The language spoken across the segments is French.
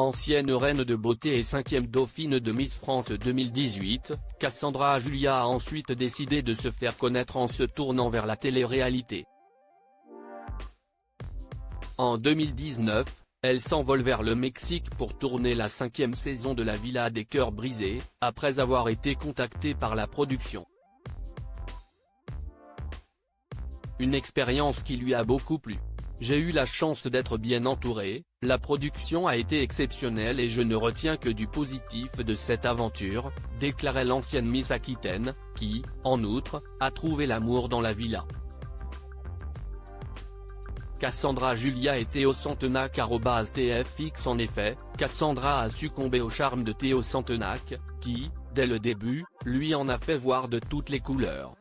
Ancienne reine de beauté et 5e dauphine de Miss France 2018, Cassandra Julia a ensuite décidé de se faire connaître en se tournant vers la télé-réalité. En 2019, elle s'envole vers le Mexique pour tourner la 5e saison de la Villa des Cœurs Brisés, après avoir été contactée par la production. Une expérience qui lui a beaucoup plu. J'ai eu la chance d'être bien entouré, la production a été exceptionnelle et je ne retiens que du positif de cette aventure, déclarait l'ancienne Miss Aquitaine, qui, en outre, a trouvé l'amour dans la villa. Cassandra Julia et Théo Santenac @TFX. En effet, Cassandra a succombé au charme de Théo Santenac, qui, dès le début, lui en a fait voir de toutes les couleurs.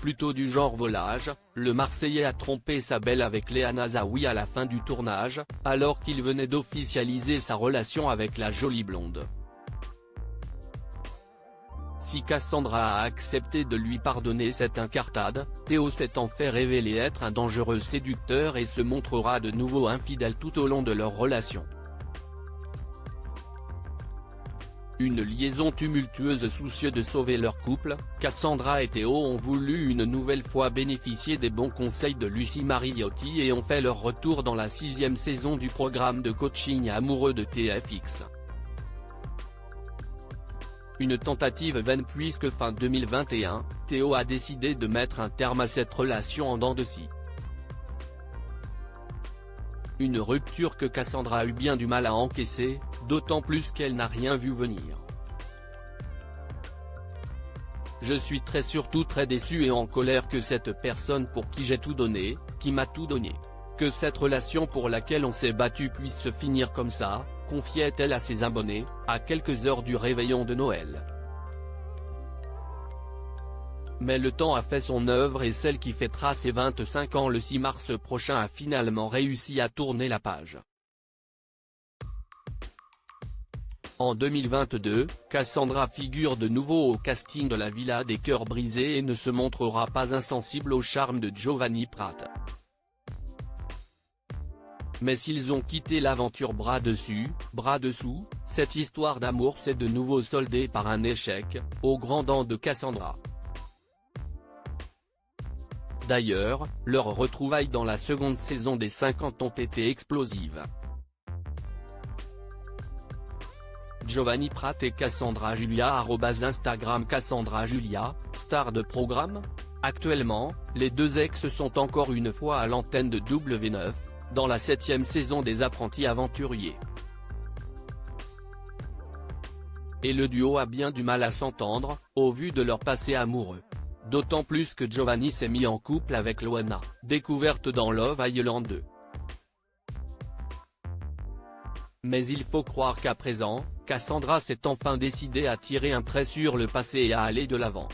Plutôt du genre volage, le Marseillais a trompé sa belle avec Léa Nazaoui à la fin du tournage, alors qu'il venait d'officialiser sa relation avec la jolie blonde. Si Cassandra a accepté de lui pardonner cette incartade, Théo s'est en fait révéler être un dangereux séducteur et se montrera de nouveau infidèle tout au long de leur relation. Une liaison tumultueuse. Soucieux de sauver leur couple, Cassandra et Théo ont voulu une nouvelle fois bénéficier des bons conseils de Lucie Mariotti et ont fait leur retour dans la 6e saison du programme de coaching amoureux de TFX. Une tentative vaine puisque fin 2021, Théo a décidé de mettre un terme à cette relation en dents de scie. Une rupture que Cassandra a eu bien du mal à encaisser, d'autant plus qu'elle n'a rien vu venir. Je suis surtout très déçu et en colère que cette personne pour qui j'ai tout donné, qui m'a tout donné. Que cette relation pour laquelle on s'est battu puisse se finir comme ça, confiait-elle à ses abonnés, à quelques heures du réveillon de Noël. Mais le temps a fait son œuvre et celle qui fêtera ses 25 ans le 6 mars prochain a finalement réussi à tourner la page. En 2022, Cassandra figure de nouveau au casting de la Villa des Cœurs Brisés et ne se montrera pas insensible au charme de Giovanni Pratt. Mais s'ils ont quitté l'aventure bras dessus, bras dessous, cette histoire d'amour s'est de nouveau soldée par un échec, aux grandes dents de Cassandra. D'ailleurs, leurs retrouvailles dans la seconde saison des 50 ont été explosives. Giovanni Pratt et Cassandra Julia @Instagram. Cassandra Julia, star de programme. Actuellement, les deux ex sont encore une fois à l'antenne de W9, dans la 7e saison des Apprentis Aventuriers. Et le duo a bien du mal à s'entendre, au vu de leur passé amoureux. D'autant plus que Giovanni s'est mis en couple avec Loana, découverte dans Love Island 2. Mais il faut croire qu'à présent, Cassandra s'est enfin décidée à tirer un trait sur le passé et à aller de l'avant.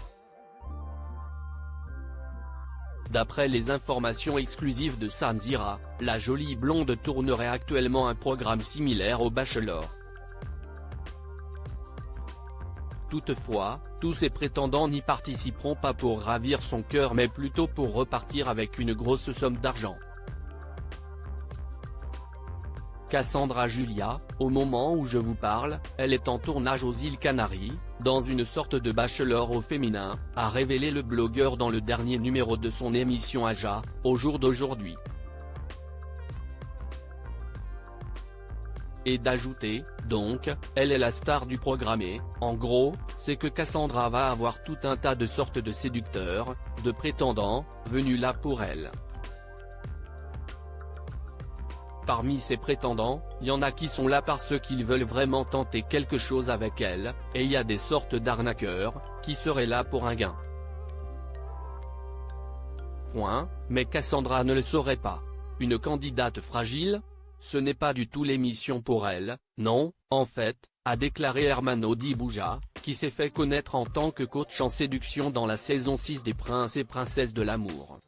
D'après les informations exclusives de Samzira, la jolie blonde tournerait actuellement un programme similaire au Bachelor. Toutefois, tous ces prétendants n'y participeront pas pour ravir son cœur mais plutôt pour repartir avec une grosse somme d'argent. Cassandra Julia, au moment où je vous parle, elle est en tournage aux îles Canaries, dans une sorte de Bachelor au féminin, a révélé le blogueur dans le dernier numéro de son émission Aja, au jour d'aujourd'hui. Et d'ajouter, donc, elle est la star du programme et, en gros, c'est que Cassandra va avoir tout un tas de sortes de séducteurs, de prétendants, venus là pour elle. Parmi ces prétendants, il y en a qui sont là parce qu'ils veulent vraiment tenter quelque chose avec elle, et il y a des sortes d'arnaqueurs, qui seraient là pour un gain. Mais Cassandra ne le saurait pas. Une candidate fragile ? Ce n'est pas du tout l'émission pour elle, non, en fait, a déclaré Hermano Di Bouja, qui s'est fait connaître en tant que coach en séduction dans la saison 6 des Princes et Princesses de l'amour.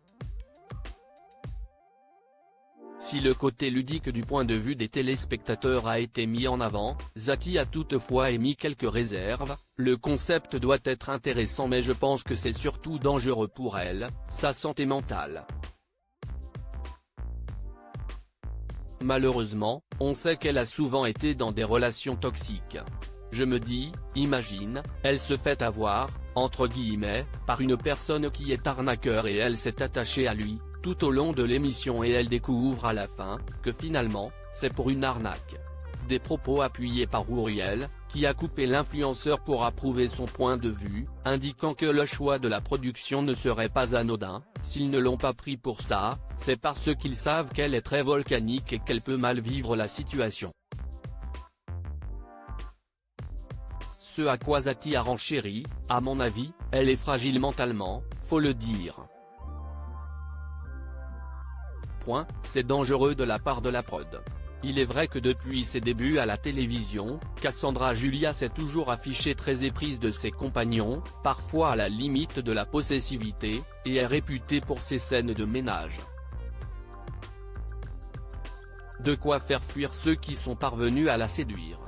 Si le côté ludique du point de vue des téléspectateurs a été mis en avant, Zaki a toutefois émis quelques réserves. Le concept doit être intéressant mais je pense que c'est surtout dangereux pour elle, sa santé mentale. Malheureusement, on sait qu'elle a souvent été dans des relations toxiques. Je me dis, imagine, elle se fait avoir, entre guillemets, par une personne qui est arnaqueur et elle s'est attachée à lui, tout au long de l'émission et elle découvre à la fin, que finalement, c'est pour une arnaque. Des propos appuyés par Ouriel, qui a coupé l'influenceur pour approuver son point de vue, indiquant que le choix de la production ne serait pas anodin. S'ils ne l'ont pas pris pour ça, c'est parce qu'ils savent qu'elle est très volcanique et qu'elle peut mal vivre la situation. Ce à quoi Zati a renchéri, à mon avis, elle est fragile mentalement, faut le dire. C'est dangereux de la part de la prod. Il est vrai que depuis ses débuts à la télévision, Cassandra Julia s'est toujours affichée très éprise de ses compagnons, parfois à la limite de la possessivité, et est réputée pour ses scènes de ménage. De quoi faire fuir ceux qui sont parvenus à la séduire.